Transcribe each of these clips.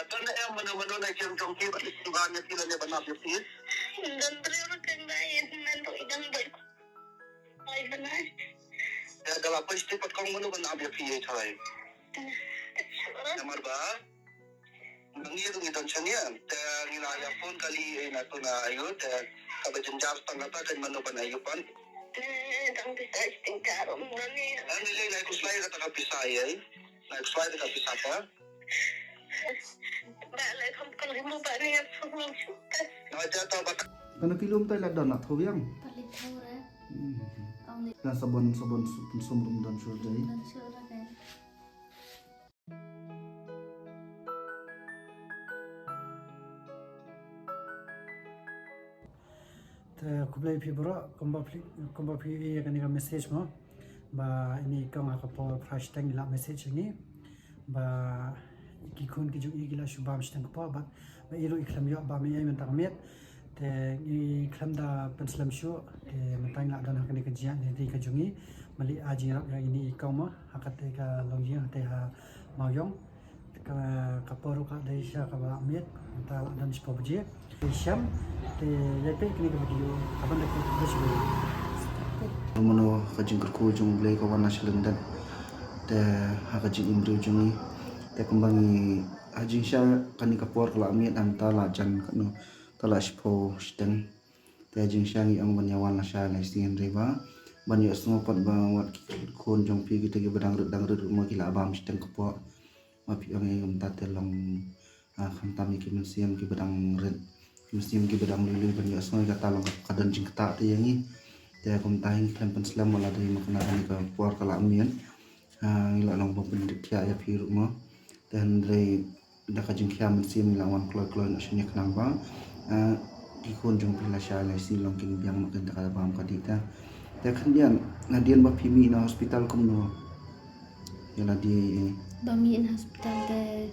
dan yang mana-mana na siyang jongki at istuhan niya sila niya banapit. Dan terus kendain nanto idang boy. Ay banay. Ya dalam peristiwa kang mana banapit siya chay. Namar ba? Nangyayong itan siya niya. Kaya nginaya pun kali na ito na ayot. Kabajanjar tangata kan mana banayupan. Dang bisa istingkarom na niya. Ano nilay na ikuslay ka tagapisay ay? Na ikuslay ka tagapisapa? Balay kong kalimo ba niya sumang sukas. Nakajata ba? Ano kilom tayo ladan na tawiyang? Palit hura. Ang Dan sabon sumrum dan surjay. litan sura kaya. Kublai pi bora komba pi kan ka message mo ba ini ka nga po fresh tang ila message ni ba ki kun ki ju igila shubam shtang po ba iro iklam yo ba mi ay mentang met te i klam da penslam shu te mentang la dan kan ka jian ni ka jungi mali aji rap ya ini ka ma hakat ka longjing te ha mauyong ka poru ka dai sha ka ba met ta dan spo bje Syam te lepe kini ke video apa nak kita cuba mono kajing kerku jung blai kawan nasional dan te hakajing imru jungi te kembangi hajing sya kani kapor kala miat antala jan kanu tala spo steng te hajing sya ngi ang banyawan nasya lai stin reba banyak semua pat bawat kun jung pi kita ke bedang mo kila abam steng kapor mapi ang tatelong khantam ki mensiam ki bedang red musim ki bedang lulu banyak semua kata long kadan jing kata te yangi te kom tahin klan pen selam wala dari makna ni ka puar kala amien ngila long bom pendik ya ya piru mo dan dari da ka jing kya musim lawan kloi sini kenang ba di kun jong pila shala si long king biang makin da ka bam kadita te kandian nadian ba pimi na hospital kom no yala di Bami in hospital te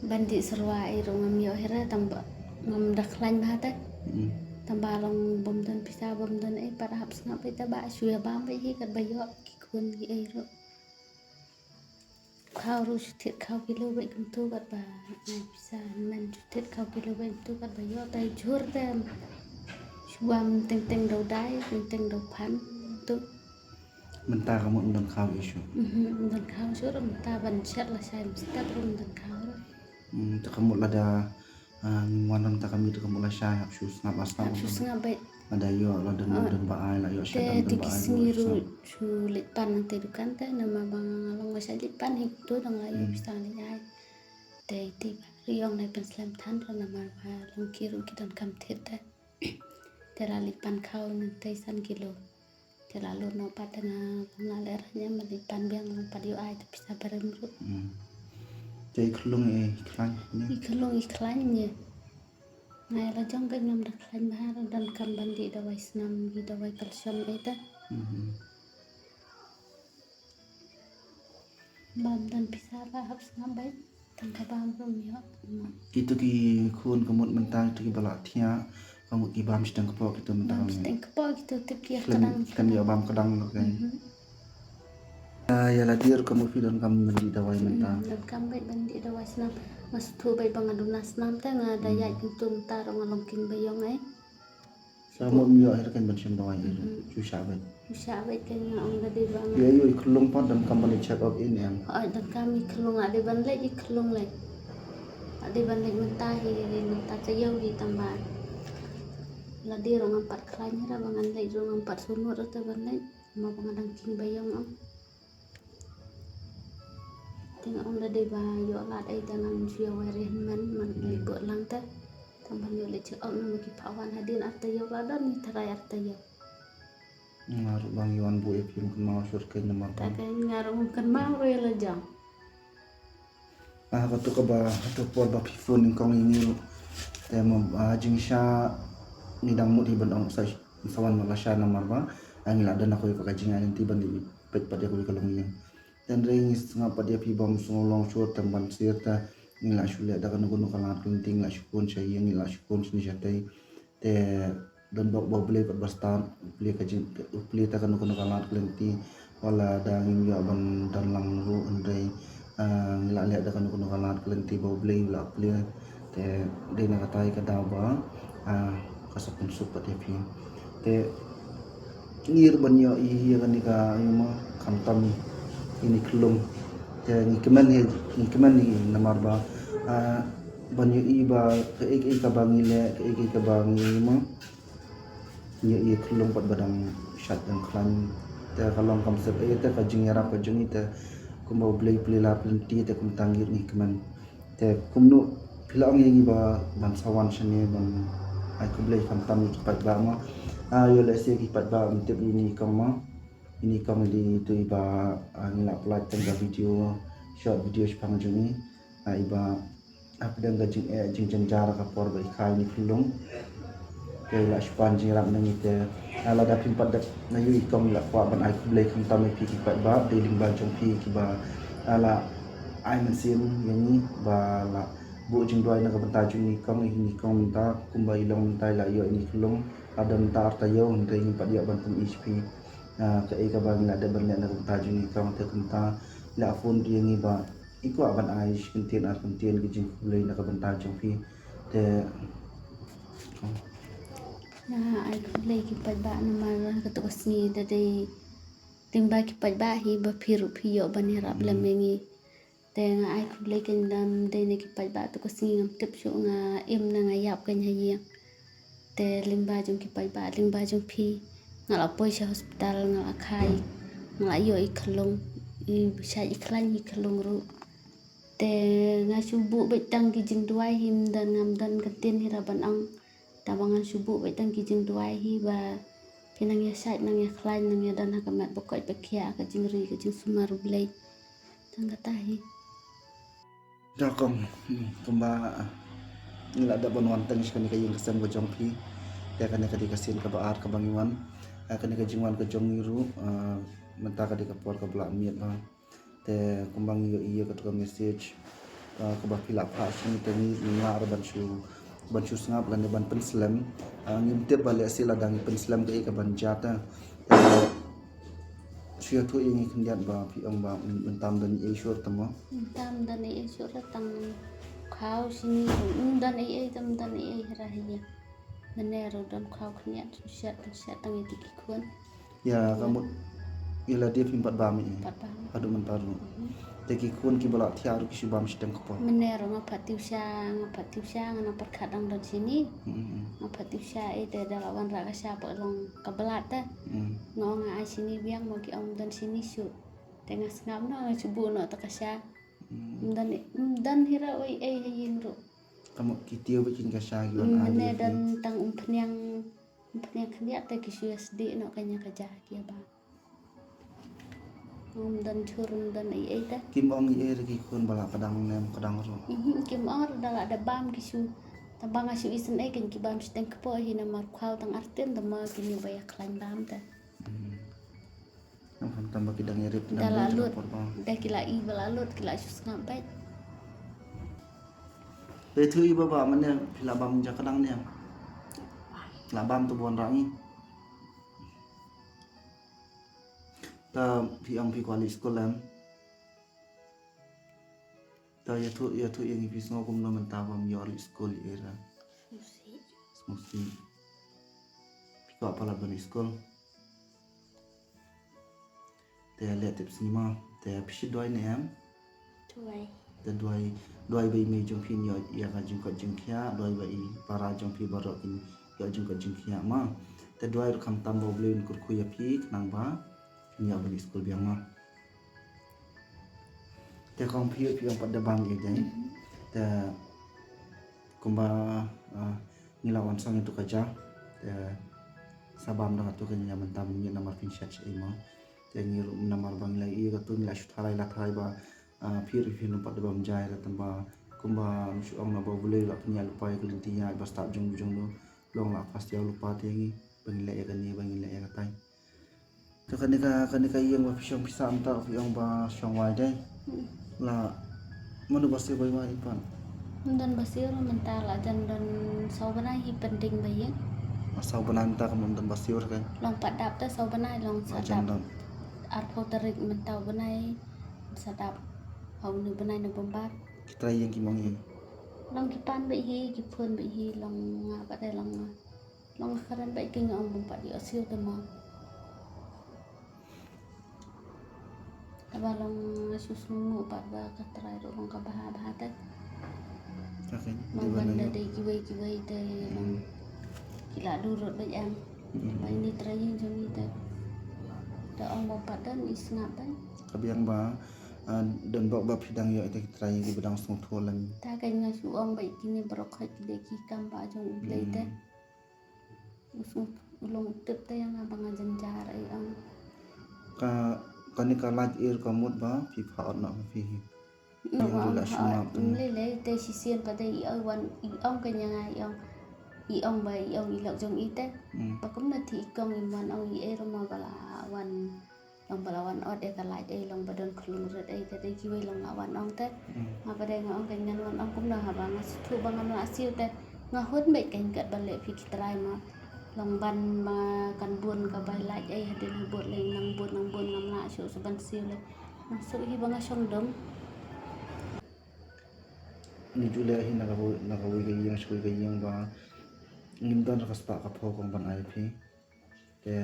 bandi serwai rong mi ohera tamba ngam daklan bahata tambalong bom dan pisa bom dan para haps ngapai taba suya bam bai hi kat bayo ki kun gi ai ro khau ru thit khau kilo bai kum tu kat ba pisa man thit khau kilo bai tu kat bayo tai jur tem suam teng dau dai teng dau phan tu mentah kamu undang kau isu dan khau sur ta ban chat la sai msta rum dan khau tak kamu lada ngwanan tak kami tu kamu lah syai sus ngap asam sus ngabai ada yo lo dan ba ai la yo te syai dan ba ai tikisingiru sulit pan te dukan te nama bang along masa lipan hik tu dong la yo bisa ni ai te ti riong nai pen slam than ro nama ba long kiru kitan kam thet te te la lipan khau nan te san kilo te la lo no patana na leranya malipan biang long padio ai te bisa barem ru jadi kelung klan ni ikalong iklannya ngai la jong ka ngam daklan bahar dan kam bandi dawai senam gi dawai kalsium eta bam dan pisara habs ngambai tangka bam rumio gitu ki kun kamut mentang tu ki balak tia kamu ki bam sedang kepok itu mentang bam steng kepo gitu tip kia kan kadang kan ya bam kadang kan ya ladir kamu fi dan kamu mendi dawai mentang dan kam bai bandi dawai senam mas tu bai bangaduna senam te ngada ya juntum tarong alongking bayong ai sama mio akhir kan bencam dawai itu susah banget bisa bai kan ong da di bang ya yo kelung pot dan kamu check up in yang dan kami kelung ade ban le i kelung le ade ban le mentahi mentah cayau di tamban la di rong empat klanya ra bangan le rong empat sunur te ban le mau bangadang king bayong om tengok om da de ba yo la dai dengan sia warin man libo lang te tamban yo le cek om no ki pawan hadin arta yo la dan tarai arta yo ngaruh bang Iwan bu film kenal surga nomor ta ka ngarong kan mau re la jang katu ka ba tu por ba phone kong ini tema jing sha ni dang mu di bandong sa sawan malasya nomor ba ang ila dan aku ka jing an ti ban di pet pada aku kalong yang dan ringis ngapa dia pi bom songolong short temban sirta ngila shule da kan gunung kalangat kunting la shukun shay ngila shukun sini jatai te dan bawa beli kat bastam beli kaji beli tak kan kalangat kunting wala da ngim ya ban dan lang ru andai ngila lihat dah kuno kalat kelenti bau beli la beli te dia nak katai ke dawa kasapun super dia pi te ngir banyo iya kan nika ima kantam ini kelum te ni kemen ni namar ba banyo iba ke ka bangi le ke ka bangi ma ni kelum pat badang syat yang klan te kalong konsep te ka jingira ka jingi te kumbau beli la plenty te kum tanggir ni kemen te kumnu pilang yang iba bansawan sini ban ai ku beli kantam pat ba ma yo le se ki pat ba tip ini kama ini kama di tu iba ngila pelat tengah video short video sepang juni iba apa dan gajing jing jenjara kapor ba ikai ni kulung ke la span jing ram nang ite ala da pimpat da na yu ikom la kwa ban ai ku beli kantam pi ki pat ba de ling ba jong pi ki ba ala ai man sim yani ba la bu jing doi na ka banta juni ni kong ta kumba ilong tai la yo ini kulung ada mentar tayo untuk ingin pada bantu HP ke eka bagi ada berlian nak banta juni kong te kenta la phone dia ni ba iku aban ai kentin gejing kulai nak banta jong te Nah, ai kulai ki padba nama ketuk sini dari timba ki padba hi ba phiru phiyo bani rap lamengi te nga ai kulai ken dam de ne ki padba to sini ngam tip shu nga im na nga yap kan hayi te lingba jong ki padba lingba jong phi ngala poisa hospital ngala khai ngala yo i khlong i sa i khlan i khlong ru te nga subu betang ki jing duai him dan ngam dan katin hira ban ang tabangan subuh betang kijing tuai hi ba pinang ya sait nang ya klain nang ya dan hakamat pokok pekia ke jingri ke jing sumaru blai tangga tahi dakong kumba ngila ada banwan tang sekali kayeng kesem go jongpi te kan ka dikasin ka baar ka bangiwan kan ka jingwan ka jongiru menta ka dikapor ka bla miet ba te kumbang yo iya ka message ka ba pila pa sini tani ngar ban shu ngap lan ban penslam ngim te bale sila dang penslam ke ka ban jata sia tu ini kendiat ba pi ang ba mentam dan ishur tamo tam dan e sura tang khau sini dan e tam dan e rahiya menero dan khau khniat sya tang e tikikun ya kamu ila dia pimpat bami patba adu menparu teki kun ki bala tiaru ki subam sistem ko menero ngapati usya ngana perkadang dan sini ngapati usya e te dalawan raka siapa long kabelata ngong ai sini biang mau ki om dan sini su tengah ngam no subuh no takasya dan hira oi yin ro kamu kitio bikin kasya giwan mene dan tang umpnyang khniat te ki SD no kanya kaja kia ba dan turun dan ai ta kim ong ye ki kun bala kadang nem kadang ro kim or dala ada bam kisu tabang asu isen ai kan ki bam steng kepo hina mar khau tang arten dama kini baya klan bam ta nam tambah kidang yerip dala lut dah kila i balalut kila sus ngapai betu iba ba mana pila bam ja kadang nem la bam tu bon rangi ta pi ang pi kwali sekolah ta ya tu yang pi sngo kum no menta bam yor sekolah era mesti pi ko pala ban sekolah te le tip sima te pi doi nem tuai te doi bai me jong pi nyo ya ka jing ko jing khia doi bai para jong pi barok in ya jing ko jing khia ma te doi kham tam bo blin kur khu ya pi nang ba nya bani school biang ma te kong pi yang pada bang ye dai te kumba ngilawan sang itu kaja te sabam da tu kanya mentam ni namar pin chat ma te ngil namar bang lai i ka tu ngila shuthai la thai ba pi no pada bam jai la tamba kumba su ong na ba bule la punya lupa ya kelintinya bas tak jong do long la pasti lupa te ngi bangila ya kan ni bangila ya katai to kanika yang ba pisang pisang ta yang ba syang wai dai la manu basi bai mai pan dan basir mentala dan saubana hi penting bayang asau bananta kam dan basiur kan long padap ta saubana long sadap arpo terik mentau banai sadap hầu nửa bên này nửa bên bát kita yang kimong ye long kipan bị hi kipun bị hi long ngạ bắt đây long kharan bị kinh ông bung pat ở siêu tầm mong Aba long susu mu pat ba katrai ro long kabah teh okay di long mana banda yo dei kiwai teh long kila durut ba am ba ini trai yang jami teh da ông bung pat dan isngap ban kabiang ba dan bawa bab hidang yo itu kita yang di bedang sung tualan ta kan nga su ông bai kini brok hai de ki kam ba jong ulai teh usung ulong tip teh yang abang ajanjar ai ang ka kani ka laj ir kamut ba pi phaot na pi yang dula sunap tu le te si sien pa te i wan i ong ka nya i ong ba i ong i lok jong i te pa kum na thi kong i wan ong i ero ma bala wan long bala wan od e ka laj e long badon khulun ret e te ki we long wan ong te ma pa de nga ong ka nya wan ong kum na ha ba nga thu ba ngam la siu te nga hot me kan kat ba le phi kitrai ma long ban ma kan buôn ka bai laj e hadin buat le nang buat ngam la su saban siu le nang su hi ba nga song dom ni jule hi nagawi ga yang skui ga yang ba ngimdan rakas pa ka pho kong ban ai phi te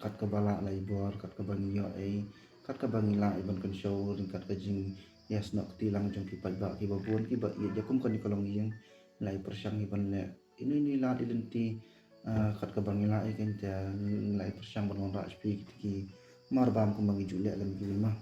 kat ka bala lai bor kat ka bangi yo ai kat ka bangi la iban kan show ring kat ka jing yes nok tilang jong ki pa ba ki ba buon ki ba ye jakum kan ni kalong yang lai persyang iban le ini la dilenti kat ka bangi la ai kan te lai persyang ban ra spi ki mar bam ko bangi jule lam ki ma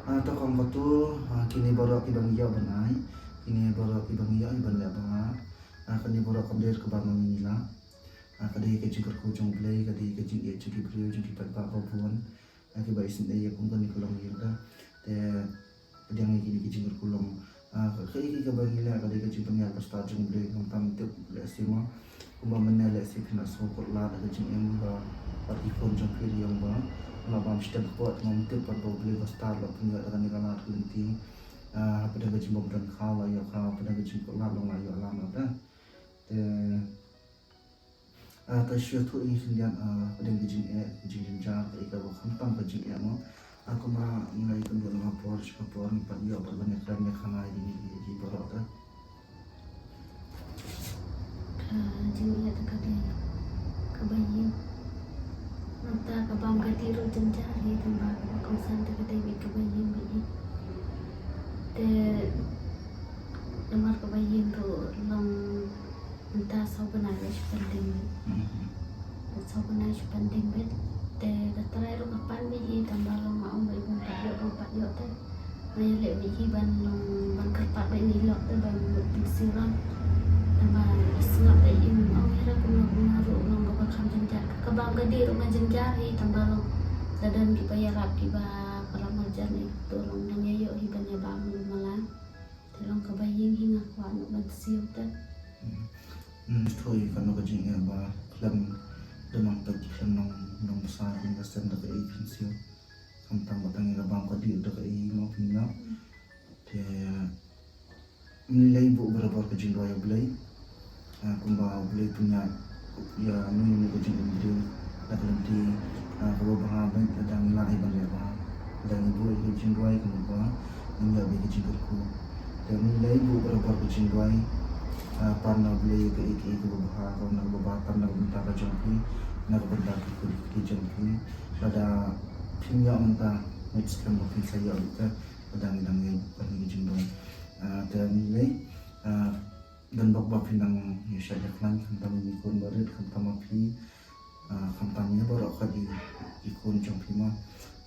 to kong batu kini baru ibang iya banai kini baru ibang iya iban le banga kini baru kabler ke bangun nila kadai ke jingkar ku jong play kadai ke jing ye jing brio jing pat ba buan ke ba isin ye kung kan kolong yirda te pedang kini ke jingkar kulong kai ke bang nila kadai ke jing panyal pasta jong play kung tam te le sima kumba menele si kena so ko la ke jing em ba parti kon jong play yang ba labam stem pot mom tip par boble bastar la punya dengan negara kelenti apa dah gaji dan khala ya kha apa dah gaji ko la long la ya la ma da te ta shio tu in sindian pada gaji jar ka ika ba khantam gaji mo aku ma ngai kan do na por ska por ni pan yo par banyak dan ne khana di barot da jing ya ta ka de ka bayin Nanta kabam katiru janjari tamba kausan ta kadai bi kabayin bi te namar kabayin ro long nanta saubana wish pending saubana wish pending bet te datrai ro kapan bi tamba long mau bi bung pat yo te nay le bi ban long ban kerpat bi ni lok te ban bi siram tamba isngap ai im au hira kuna ro long ba kham janjar kabam gadi ro janjar hi tamba long dadan ki bayarap ki ba kalau majar ni tolong nang yo hi ban ya ba malang tolong kabayin hi ngakwa no ban siu te thôi kan no jing ya ba klam demang ta klam nong besar hingga sen da ai pinsil kam tam batang ga bang ka di da ai mo pinya te nilai bu berapa ke jing roya blai kumba blai punya ya ni ke jing indri da kelenti kalau bah ban da nilai ban ya ba da ni bu ke jing roya kan ba ni ya be ke jing ku te nilai bu berapa ke jing roya parna beli ke iki ke bah kau nak bah parna minta ke jongki nak benda ke jongki pada pinya minta next kan mungkin saya kita pedang yang pergi jingdong dan nilai dan bab pinang ya saja kan tentang ikon baru tentang api kampanye baru kali ikon jongki mah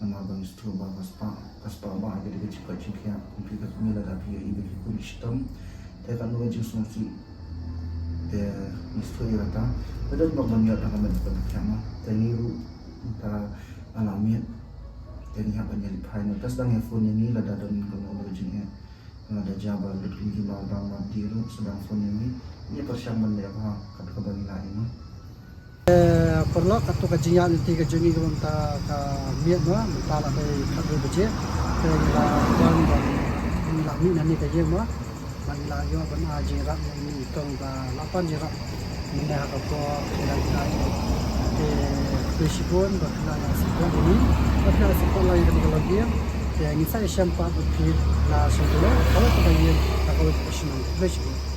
nama bang stro bah kaspa bah jadi cepat jingkia komplikat mila tapi ibu ikon sistem tekan dua jenis nasi de misteri kata pada bagian yang akan menjadi pertama teniru kita alami teni apa yang dipakai atas dan phone ini ada dan kalau originnya ada jabal di bawah tiru sedang phone ini persiapan dia apa kata kembali lagi mah perlu katu kajian nanti kajungi kalau ta ka miet mah mentala dari kadu beje ke la bang bang la mi nani kaje mah ban la yo ban aje rak ni tong ba lapan je rak ni ha ka ko la la ke besipun ba la sikon ini tapi la sikon lagi kalau dia yang saya sempat berpikir la sebelum kalau kita kalau kita senang besipun